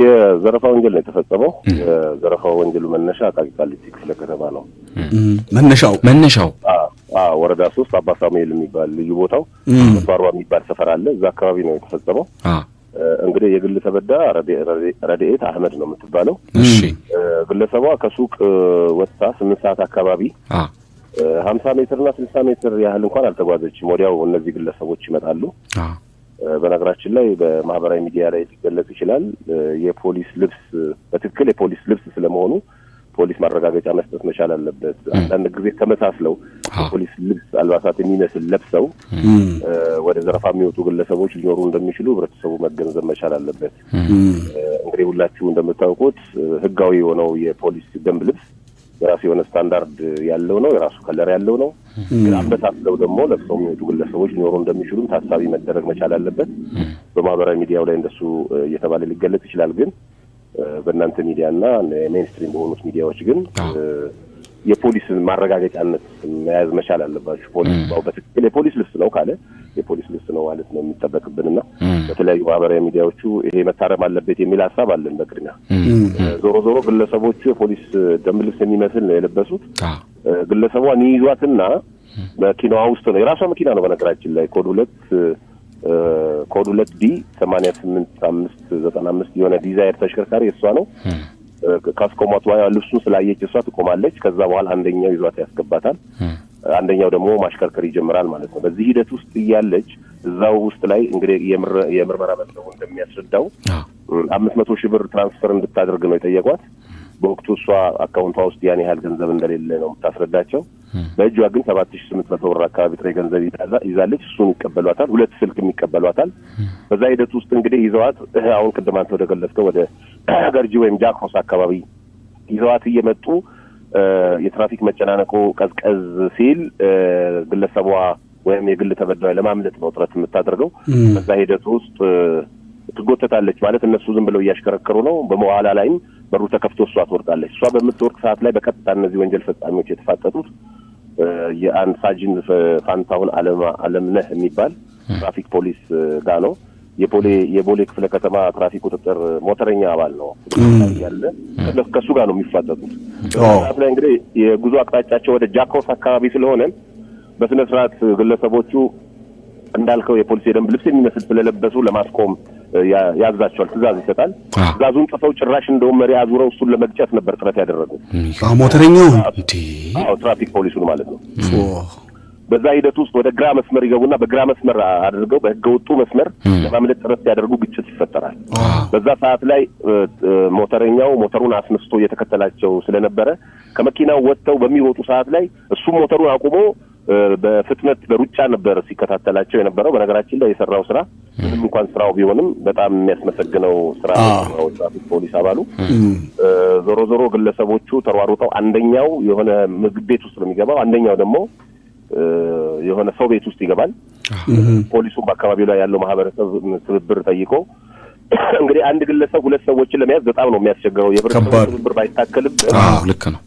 የዘረፋ ወንጀል ነው የተፈጸመው። የዘረፋ ወንጀሉ መነሻ አቃቂ ቃሊቲ ክፍለ ከተማ ነው። መነሻው ወረዳ 3 አባ ሳሙኤል የሚባል ልዩ ቦታው ፋርዋ የሚባል ሰፈር አለ። እዛ አካባቢ ነው የተፈጸመው። እንግዲህ የግል ተበዳ ረድኤት አህመድ ነው የምትባለው። እሺ ግለሰቧ ከሱቅ ወጥታ 8 ሰዓት አካባቢ 50 ሜትርና 60 ሜትር ያህል እንኳን አልተጓዘችም። ወዲያው እነዚህ ግለሰቦች ይመጣሉ። በነገራችን ላይ በማህበራዊ ሚዲያ ላይ ሊገለጽ ይችላል። የፖሊስ ልብስ በትክክል የፖሊስ ልብስ ስለመሆኑ ፖሊስ ማረጋገጫ መስጠት መቻል አለበት። አንዳንድ ጊዜ ተመሳስለው የፖሊስ ልብስ አልባሳት የሚመስል ለብሰው ወደ ዘረፋ የሚወጡ ግለሰቦች ሊኖሩ እንደሚችሉ ህብረተሰቡ መገንዘብ መቻል አለበት። እንግዲህ ሁላችሁ እንደምታውቁት ህጋዊ የሆነው የፖሊስ ደንብ ልብስ የራሱ የሆነ ስታንዳርድ ያለው ነው፣ የራሱ ከለር ያለው ነው። ግን አመሳስለው ደግሞ ለብሰው የሚወጡ ግለሰቦች ሊኖሩ እንደሚችሉ ታሳቢ መደረግ መቻል አለበት። በማህበራዊ ሚዲያው ላይ እንደሱ እየተባለ ሊገለጽ ይችላል። ግን በእናንተ ሚዲያና ሜንስትሪም በሆኑት ሚዲያዎች ግን የፖሊስን ማረጋገጫነት መያዝ መቻል አለባችሁ። ፖሊስ በትክክል የፖሊስ ልብስ ነው ካለ የፖሊስ ልብስ ነው ማለት ነው የሚጠበቅብንና በተለያዩ ማህበራዊ ሚዲያዎቹ ይሄ መታረም አለበት የሚል ሀሳብ አለን። በቅድሚያ ዞሮ ግለሰቦቹ የፖሊስ ደንብ ልብስ የሚመስል ነው የለበሱት። ግለሰቧን ይዟትና መኪናዋ ውስጥ ነው፣ የራሷ መኪና ነው በነገራችን ላይ ኮድ 2D 88595 የሆነ ዲዛይር ተሽከርካሪ እሷ ነው። ካስቆሟት ልብሱን ስላየች እሷ ትቆማለች። ከዛ በኋላ አንደኛው ይዟት ያስገባታል። አንደኛው ደግሞ ማሽከርከር ይጀምራል ማለት ነው። በዚህ ሂደት ውስጥ እያለች እዛው ውስጥ ላይ እንግዲህ የምርመራ መዝገቡ እንደሚያስረዳው 500 ሺህ ብር ትራንስፈር እንድታደርግ ነው የጠየቋት። በወቅቱ እሷ አካውንቷ ውስጥ ያን ያህል ገንዘብ እንደሌለ ነው የምታስረዳቸው። በእጇ ግን 7800 ብር አካባቢ ጥሬ ገንዘብ ይዛለች። እሱን ይቀበሏታል፣ 2 ስልክም ይቀበሏታል። በዛ ሂደት ውስጥ እንግዲህ ይዘዋት አሁን ቅድም አንተ ወደ ገለጽከው ወደ ገርጂ ወይም ጃክሮስ አካባቢ ይዘዋት እየመጡ የትራፊክ መጨናነቁ ቀዝቀዝ ሲል ግለሰቧ ወይም የግል ተበዳይ ለማምለጥ ነው ጥረት የምታደርገው። በዛ ሂደት ውስጥ ትጎተታለች ማለት እነሱ ዝም ብለው እያሽከረከሩ ነው። በመዋላ ላይም በሩ ተከፍቶ እሷ ትወርቃለች። እሷ በምትወርቅ ሰዓት ላይ በቀጥታ እነዚህ ወንጀል ፈጻሚዎች የተፋጠጡት የአንድ ሳጅን ፋንታሁን አለምነህ የሚባል ትራፊክ ፖሊስ ጋር ነው። የቦሌ ክፍለ ከተማ ትራፊክ ቁጥጥር ሞተረኛ አባል ነው ያለ። ከሱ ጋር ነው የሚፋጠጡት። ሰዓት ላይ እንግዲህ የጉዞ አቅጣጫቸው ወደ ጃክሮስ አካባቢ ስለሆነ በስነ ስርዓት ግለሰቦቹ እንዳልከው የፖሊስ የደንብ ልብስ የሚመስል ስለለበሱ ለማስቆም ያዛቸዋል፣ ትእዛዝ ይሰጣል። ትእዛዙን ጽፈው ጭራሽ እንደውም መሪ አዙረው እሱን ለመግጨት ነበር ጥረት ያደረጉት። ሞተረኛው ትራፊክ ፖሊሱን ማለት ነው። በዛ ሂደት ውስጥ ወደ ግራ መስመር ይገቡና በግራ መስመር አድርገው በህገወጡ መስመር ለማምለጥ ጥረት ሲያደርጉ ግጭት ይፈጠራል። በዛ ሰዓት ላይ ሞተረኛው ሞተሩን አስነስቶ እየተከተላቸው ስለነበረ ከመኪናው ወጥተው በሚሮጡ ሰዓት ላይ እሱ ሞተሩን አቁሞ በፍጥነት በሩጫ ነበር ሲከታተላቸው የነበረው። በነገራችን ላይ የሰራው ስራ ምንም እንኳን ስራው ቢሆንም በጣም የሚያስመሰግነው ስራ ነው ትራፊክ ፖሊስ አባሉ። ዞሮ ግለሰቦቹ ተሯሩጠው አንደኛው የሆነ ምግብ ቤት ውስጥ ነው የሚገባው፣ አንደኛው ደግሞ የሆነ ሰው ቤት ውስጥ ይገባል። ፖሊሱም በአካባቢው ላይ ያለው ማህበረሰብ ትብብር ጠይቆ እንግዲህ አንድ ግለሰብ 2 ሰዎችን ለመያዝ በጣም ነው የሚያስቸግረው። የህብረተሰቡ ትብብር ባይታከልም ልክ ነው